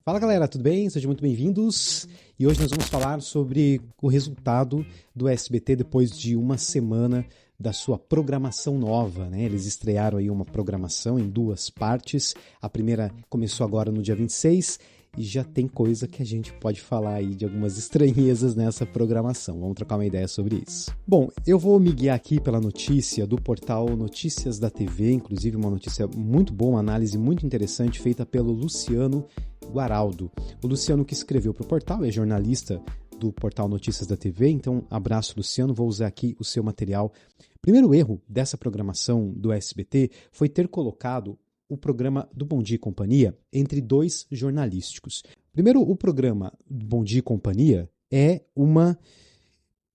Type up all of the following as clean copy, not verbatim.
Fala galera, tudo bem? Sejam muito bem-vindos. E hoje nós vamos falar sobre o resultado do SBT depois de uma semana da sua programação nova, né? Eles estrearam aí uma programação em duas partes. A primeira começou agora no dia 26 e já tem coisa que a gente pode falar aí de algumas estranhezas nessa programação. Vamos trocar uma ideia sobre isso. Bom, eu vou me guiar aqui pela notícia do portal Notícias da TV, inclusive uma notícia muito boa, uma análise muito interessante feita pelo Luciano Guaraldo. O Luciano que escreveu para o portal, é jornalista do portal Notícias da TV, então abraço Luciano, vou usar aqui o seu material. O primeiro erro dessa programação do SBT foi ter colocado o programa do Bom Dia e Companhia entre dois jornalísticos. Primeiro, o programa Bom Dia e Companhia é uma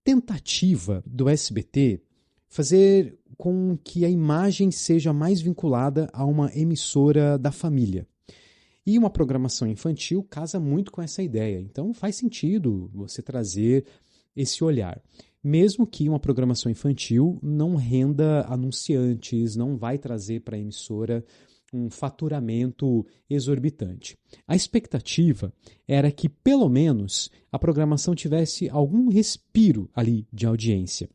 tentativa do SBT fazer com que a imagem seja mais vinculada a uma emissora da família. E uma programação infantil casa muito com essa ideia. Então faz sentido você trazer esse olhar. Mesmo que uma programação infantil não renda anunciantes, não vai trazer para a emissora um faturamento exorbitante. A expectativa era que, pelo menos, a programação tivesse algum respiro ali de audiência.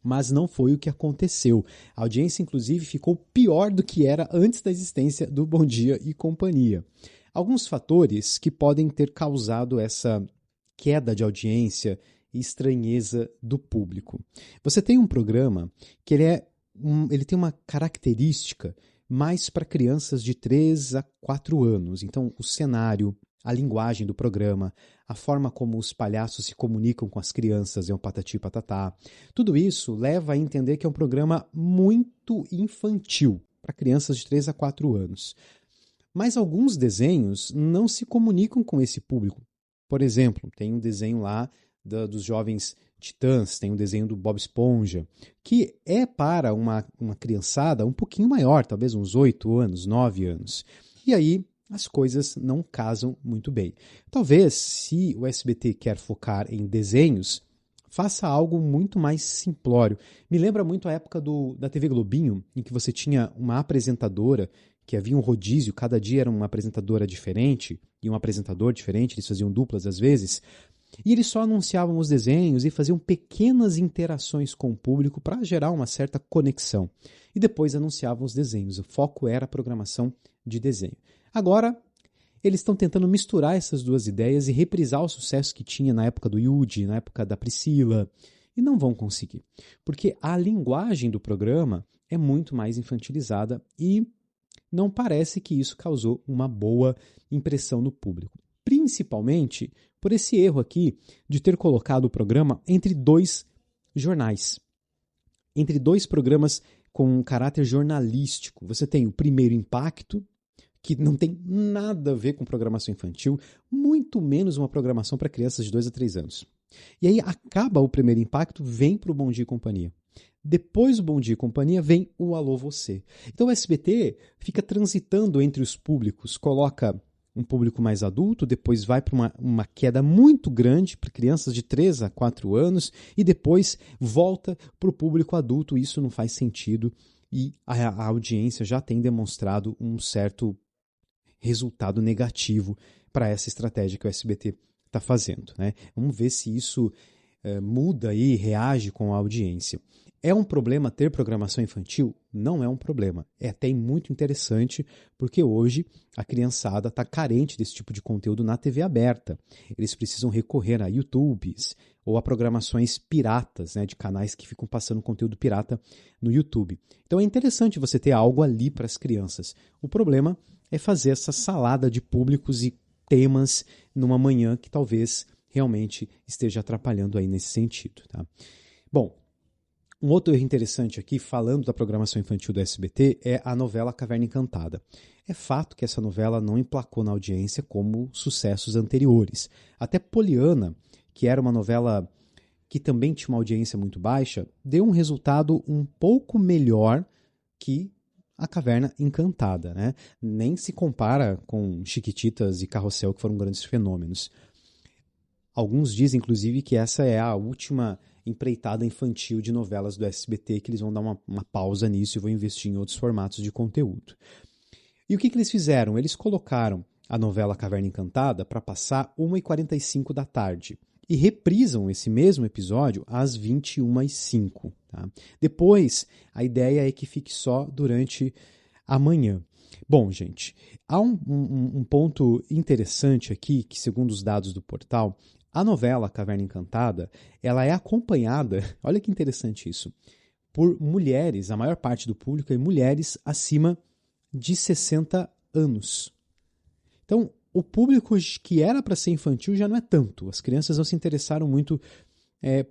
Mas não foi o que aconteceu. A audiência, inclusive, ficou pior do que era antes da existência do Bom Dia e Companhia. Alguns fatores que podem ter causado essa queda de audiência e estranheza do público. Você tem um programa que ele tem uma característica mais para crianças de 3 a 4 anos. Então, o cenário, a linguagem do programa, a forma como os palhaços se comunicam com as crianças, é um patati patatá. Tudo isso leva a entender que é um programa muito infantil, para crianças de 3 a 4 anos. Mas alguns desenhos não se comunicam com esse público. Por exemplo, tem um desenho lá dos jovens Titãs, tem um desenho do Bob Esponja, que é para uma criançada um pouquinho maior, talvez uns 8 anos, 9 anos. E aí as coisas não casam muito bem. Talvez, se o SBT quer focar em desenhos, faça algo muito mais simplório. Me lembra muito a época da TV Globinho, em que você tinha uma apresentadora, que havia um rodízio, cada dia era uma apresentadora diferente e um apresentador diferente, eles faziam duplas às vezes, e eles só anunciavam os desenhos e faziam pequenas interações com o público para gerar uma certa conexão. E depois anunciavam os desenhos. O foco era a programação de desenho. Agora, eles estão tentando misturar essas duas ideias e reprisar o sucesso que tinha na época do Yudi, na época da Priscila. E não vão conseguir. Porque a linguagem do programa é muito mais infantilizada e não parece que isso causou uma boa impressão no público. Principalmente por esse erro aqui de ter colocado o programa entre dois jornais, entre dois programas com um caráter jornalístico. Você tem o Primeiro Impacto, que não tem nada a ver com programação infantil, muito menos uma programação para crianças de 2 a 3 anos. E aí acaba o Primeiro Impacto, vem para o Bom Dia e Companhia. Depois do Bom Dia e Companhia vem o Alô Você. Então o SBT fica transitando entre os públicos, coloca um público mais adulto, depois vai para uma queda muito grande para crianças de 3 a 4 anos e depois volta para o público adulto. Isso não faz sentido e a audiência já tem demonstrado um certo resultado negativo para essa estratégia que o SBT está fazendo, né? Vamos ver se isso muda e reage com a audiência. É um problema ter programação infantil? Não é um problema. É até muito interessante, porque hoje a criançada está carente desse tipo de conteúdo na TV aberta. Eles precisam recorrer a YouTubes ou a programações piratas, né, de canais que ficam passando conteúdo pirata no YouTube. Então é interessante você ter algo ali para as crianças. O problema é fazer essa salada de públicos e temas numa manhã que talvez realmente esteja atrapalhando aí nesse sentido, tá? Bom, um outro erro interessante aqui, falando da programação infantil do SBT, é a novela Caverna Encantada. É fato que essa novela não emplacou na audiência como sucessos anteriores. Até Poliana, que era uma novela que também tinha uma audiência muito baixa, deu um resultado um pouco melhor que a Caverna Encantada, né? Nem se compara com Chiquititas e Carrossel, que foram grandes fenômenos. Alguns dizem, inclusive, que essa é a última empreitada infantil de novelas do SBT, que eles vão dar uma pausa nisso e vão investir em outros formatos de conteúdo. E o que eles fizeram? Eles colocaram a novela Caverna Encantada para passar 1h45 da tarde. E reprisam esse mesmo episódio às 21h05. Tá? Depois, a ideia é que fique só durante a manhã. Bom, gente, há um ponto interessante aqui, que segundo os dados do portal, a novela Caverna Encantada, ela é acompanhada, olha que interessante isso, por mulheres, a maior parte do público é mulheres acima de 60 anos. Então, o público que era para ser infantil já não é tanto. As crianças não se interessaram muito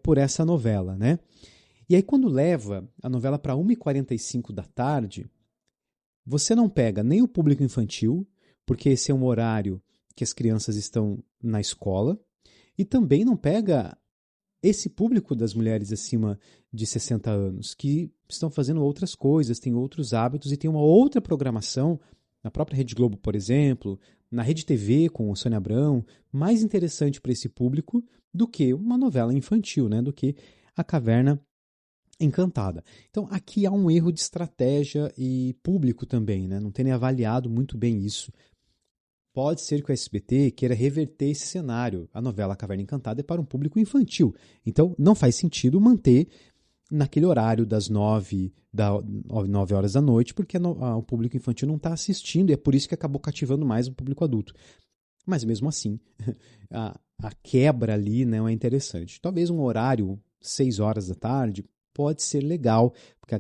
por essa novela, né? E aí, quando leva a novela para 1h45 da tarde, você não pega nem o público infantil, porque esse é um horário que as crianças estão na escola, e também não pega esse público das mulheres acima de 60 anos, que estão fazendo outras coisas, têm outros hábitos e têm uma outra programação, na própria Rede Globo, por exemplo, na Rede TV com o Sônia Abrão, mais interessante para esse público do que uma novela infantil, né? Do que a Caverna Encantada. Então, aqui há um erro de estratégia e público também, né? Não terem avaliado muito bem isso. Pode ser que o SBT queira reverter esse cenário. A novela Caverna Encantada é para um público infantil. Então, não faz sentido manter naquele horário das 9 horas da noite, porque o público infantil não está assistindo e é por isso que acabou cativando mais o público adulto. Mas, mesmo assim, a quebra ali não é interessante. Talvez um horário, 6 horas da tarde, pode ser legal, porque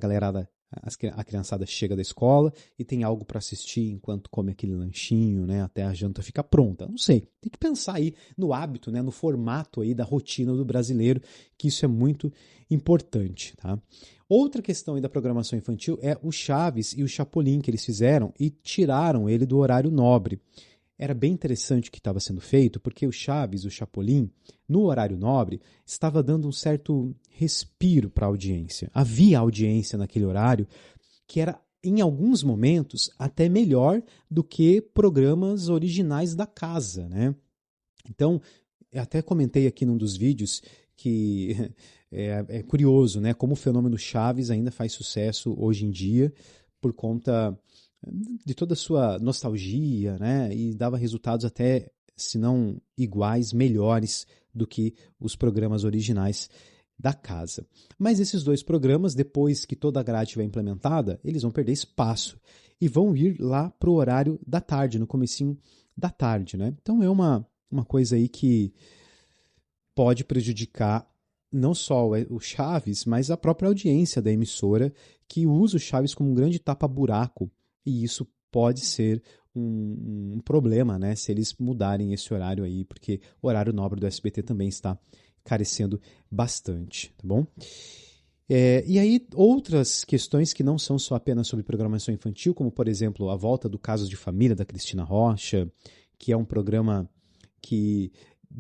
a criançada chega da escola e tem algo para assistir enquanto come aquele lanchinho, né, até a janta ficar pronta. Não sei, tem que pensar aí no hábito, né, no formato aí da rotina do brasileiro, que isso é muito importante. Tá? Outra questão aí da programação infantil é o Chaves e o Chapolin que eles fizeram e tiraram ele do horário nobre. Era bem interessante o que estava sendo feito, porque o Chaves, o Chapolin, no horário nobre, estava dando um certo respiro para a audiência. Havia audiência naquele horário que era, em alguns momentos, até melhor do que programas originais da casa, né? Então, eu até comentei aqui num dos vídeos que é curioso, né? Como o fenômeno Chaves ainda faz sucesso hoje em dia por conta de toda a sua nostalgia, né? E dava resultados até, se não iguais, melhores do que os programas originais da casa. Mas esses dois programas, depois que toda a grade estiver implementada, eles vão perder espaço e vão ir lá para o horário da tarde, no comecinho da tarde, né? Então é uma coisa aí que pode prejudicar não só o Chaves, mas a própria audiência da emissora, que usa o Chaves como um grande tapa-buraco. E isso pode ser um problema, né, se eles mudarem esse horário aí, porque o horário nobre do SBT também está carecendo bastante, tá bom? E aí outras questões que não são só apenas sobre programação infantil, como por exemplo a volta do Casos de Família da Cristina Rocha, que é um programa que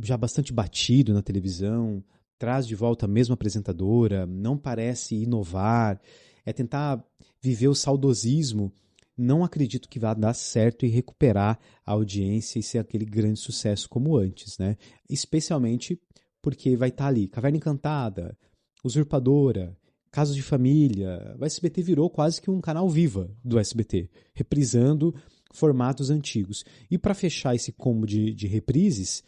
já bastante batido na televisão, traz de volta a mesma apresentadora, não parece inovar, é tentar viver o saudosismo. Não acredito que vá dar certo e recuperar a audiência e ser aquele grande sucesso como antes, né? Especialmente porque vai estar ali Caverna Encantada, Usurpadora, Casos de Família. O SBT virou quase que um canal viva do SBT, reprisando formatos antigos. E para fechar esse combo de reprises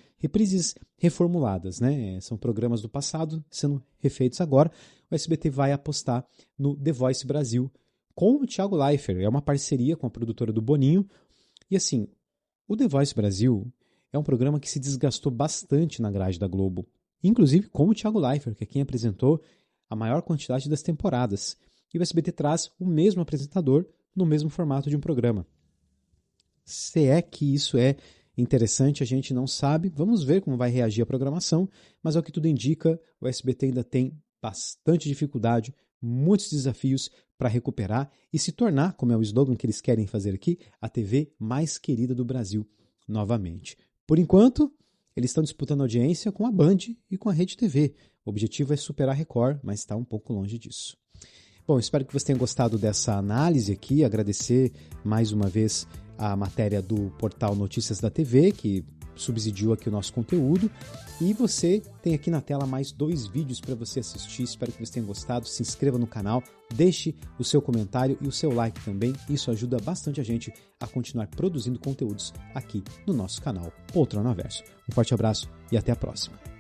reformuladas, né? São programas do passado sendo refeitos agora. O SBT vai apostar no The Voice Brasil, com o Thiago Leifert. É uma parceria com a produtora do Boninho. E assim, o The Voice Brasil é um programa que se desgastou bastante na grade da Globo. Inclusive com o Thiago Leifert, que é quem apresentou a maior quantidade das temporadas. E o SBT traz o mesmo apresentador no mesmo formato de um programa. Se é que isso é interessante, a gente não sabe. Vamos ver como vai reagir a programação. Mas ao que tudo indica, o SBT ainda tem bastante dificuldade, muitos desafios para recuperar e se tornar, como é o slogan que eles querem fazer aqui, a TV mais querida do Brasil novamente. Por enquanto, eles estão disputando audiência com a Band e com a Rede TV. O objetivo é superar a Record, mas está um pouco longe disso. Bom, espero que você tenha gostado dessa análise aqui, agradecer mais uma vez a matéria do portal Notícias da TV, que subsidiou aqui o nosso conteúdo. E você tem aqui na tela mais 2 vídeos para você assistir. Espero que você tenha gostado. Se inscreva no canal, deixe o seu comentário e o seu like também. Isso ajuda bastante a gente a continuar produzindo conteúdos aqui no nosso canal Poltronaverso. Um forte abraço e até a próxima.